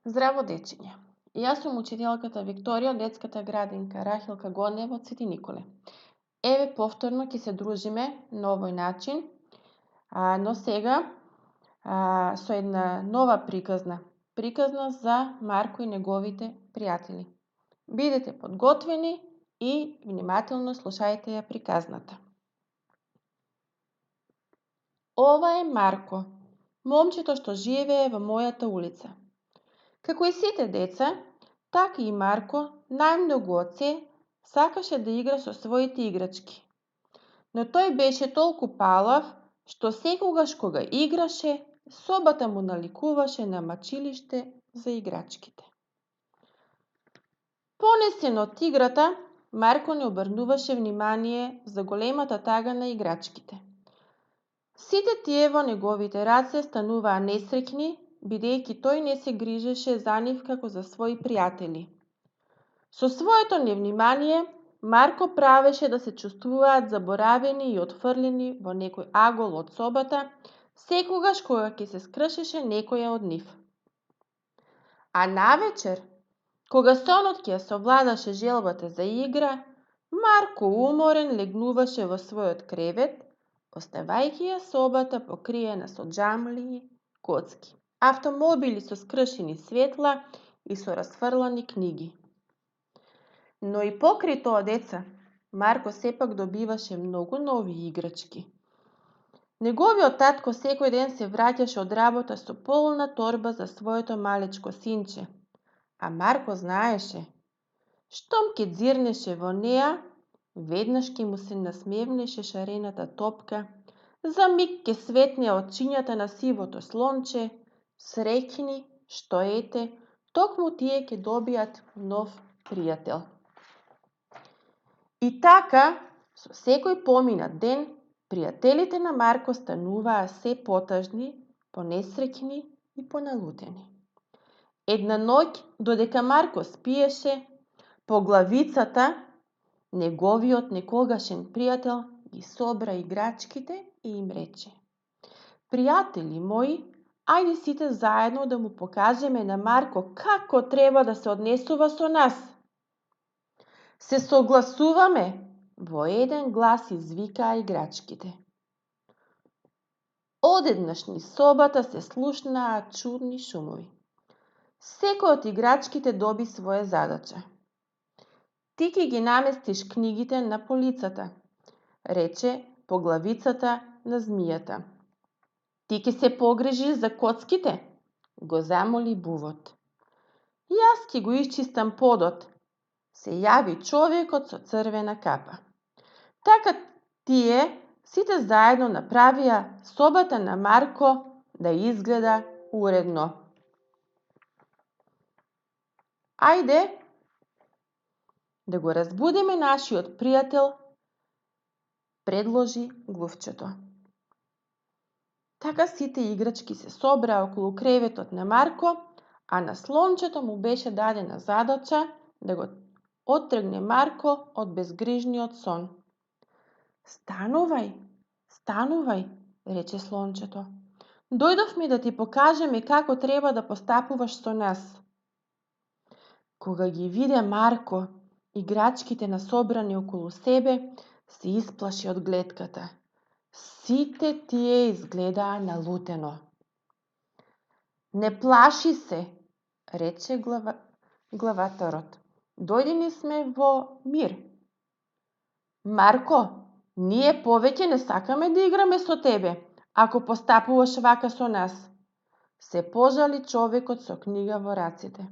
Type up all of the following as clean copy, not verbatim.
Здраво, дечиња. Јас сум учителката Викторија од детската градинка Рахилка Гонева од Свети Николе. Еве повторно ќе се дружиме на овој начин, но сега со една нова приказна. Приказна за Марко и неговите пријатели. Бидете подготвени и внимателно слушајте ја приказната. Ова е Марко, момчето што живее во мојата улица. Како и сите деца, така и Марко најмногу од се сакаше да игра со своите играчки. Но тој беше толку палав, што секогаш кога играше, собата му наликуваше на мачилиште за играчките. Понесен од играта, Марко не обрнуваше внимание за големата тага на играчките. Сите тие во неговите раце стануваа несреќни, бидејќи тој не се грижеше за нив како за свои пријатели. Со своето невнимание, Марко правеше да се чувствуваат заборавени и отфрлени во некој агол од собата, секогаш кога ќе се скршеше некоја од нив. А навечер, кога сонот ќе совладаше желбата за игра, Марко уморен легнуваше во својот кревет, оставајќи ја собата покриена со џамлии, коцки, автомобили со скршени светла и со расфрлани книги. Но и покрај тоа, деца, Марко сепак добиваше многу нови играчки. Неговиот татко секој ден се враќаше од работа со полна торба за своето малечко синче, а Марко знаеше, штом ќе ѕирнеше во неа, веднаш ќе му се насмевнеше шарената топка, за миг ќе светнеа очињата на сивото слонче, среќни што ете, токму тие ќе добијат нов пријател. И така, со секој поминат ден, пријателите на Марко стануваа се потажни, понесреќни и поналутени. Една ноќ, додека Марко спиеше, по главицата, неговиот некогашен пријател ги собра играчките и им рече: пријатели мои, ајде сите заедно да му покажеме на Марко како треба да се однесува со нас. Се согласуваме, во еден глас извикаа играчките. Одеднаш низ собата се слушнаа чудни шумови. Секој од играчките доби своја задача. Ти ќе ги наместиш книгите на полицата, рече поглавицата на змијата. Ти ќе се погрижиш за коцките, го замоли бувот. Јас ќе го исчистам подот, се јави човекот со црвена капа. Така тие сите заедно направија собата на Марко да изгледа уредно. Ајде да го разбудиме нашиот пријател, предложи глувчето. Така сите играчки се собраа околу креветот на Марко, а на слончето му беше дадена задача да го оттргне Марко од безгрижниот сон. Станувај, станувај, рече слончето. Дојдовме да ти покажеме како треба да постапуваш со нас. Кога ги виде Марко играчките насобрани околу себе, се исплаши од гледката. Сите тие изгледаа налутено. Не плаши се, рече главатарот. Дојдени сме во мир. Марко, ние повеќе не сакаме да играме со тебе, ако постапуваш вака со нас, се пожали човекот со книга во раците.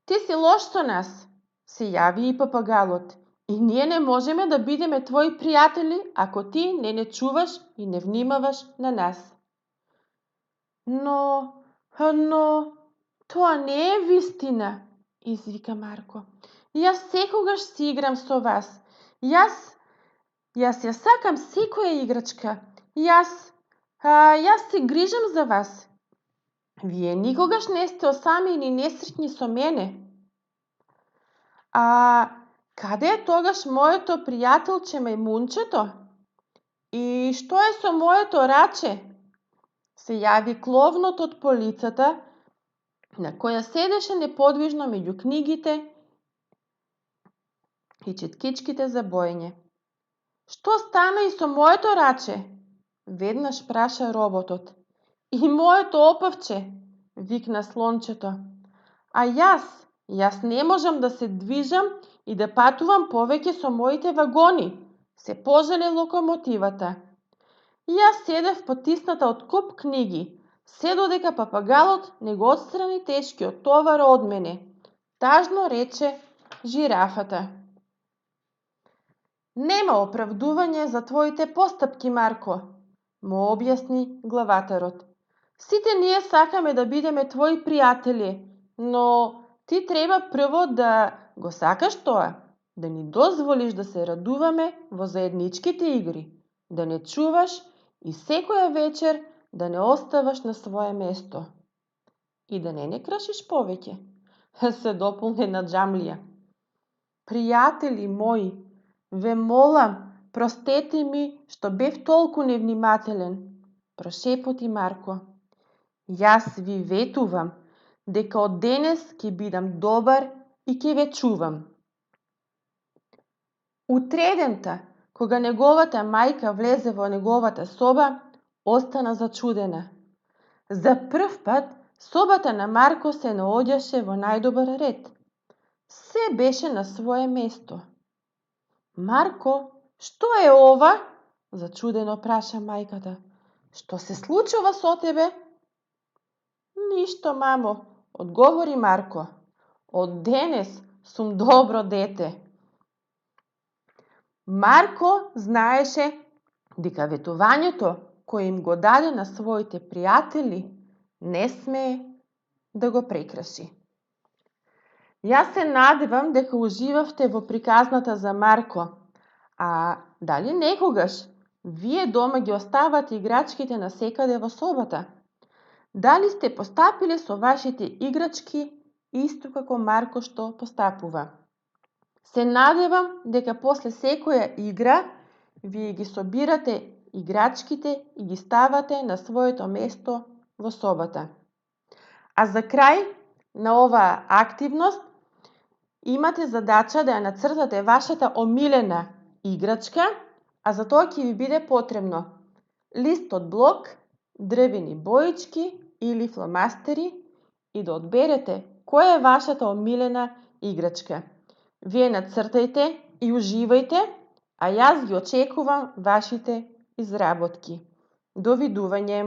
Ти си лош со нас, се јави и папагалот, и ние не можеме да бидеме твои пријатели ако ти не чуваш и не внимаваш на нас. Но, тоа не е вистина, извика Марко. Јас секогаш си играм со вас. Јас ја сакам секоја играчка. Јас се грижам за вас. Вие никогаш не сте осамени и несреќни со мене. Каде е тогаш моето пријателче мајмунчето? И што е со моето раче? Се јави кловнот од полицата на која седеше неподвижно меѓу книгите и четкичките за боење. Што стана и со моето раче? Веднаш праша роботот. И моето опавче, викна слончето. А јас не можам да се движам и да патувам повеќе со моите вагони, се пожали локомотивата. Јас седев потисната од куп книги, се додека папагалот не го отстрани тешкиот товар од мене, тажно рече жирафата. Нема оправдување за твоите постапки, Марко, му објасни главатарот. Сите ние сакаме да бидеме твои пријатели, но ти треба прво да го сакаш тоа, да ни дозволиш да се радуваме во заедничките игри, да не чуваш и секоја вечер да не оставаш на свое место. И да не кршиш повеќе, се дополни Наџамлија. Пријатели мои, ве молам, простете ми што бев толку невнимателен, прошепоти Марко. Јас ви ветувам дека од денес ќе бидам добар и ќе ве чувам. Утредента, кога неговата мајка влезе во неговата соба, остана зачудена. За прв пат собата на Марко се наоѓаше во најдобар ред. Се беше на свое место. Марко, што е ова? Зачудено праша мајката. Што се случува со тебе? Ништо, мамо, одговори Марко. Од денес сум добро дете. Марко знаеше дека ветувањето кој им го даде на своите пријатели не смее да го прекраши. Јас се надевам дека уживавте во приказната за Марко, а дали некогаш вие дома ги оставате играчките насекаде во собата? Дали сте постапиле со вашите играчки исто како Марко што постапува? Се надевам дека после секоја игра вие ги собирате играчките и ги ставате на своето место во собата. А за крај на оваа активност имате задача да ја нацртате вашата омилена играчка, а за тоа ќе ви биде потребно лист од блок, дрвени боички или фломастери и да одберете која е вашата омилена играчка. Вие нацртајте и уживајте, а јас ги очекувам вашите изработки. Довидување!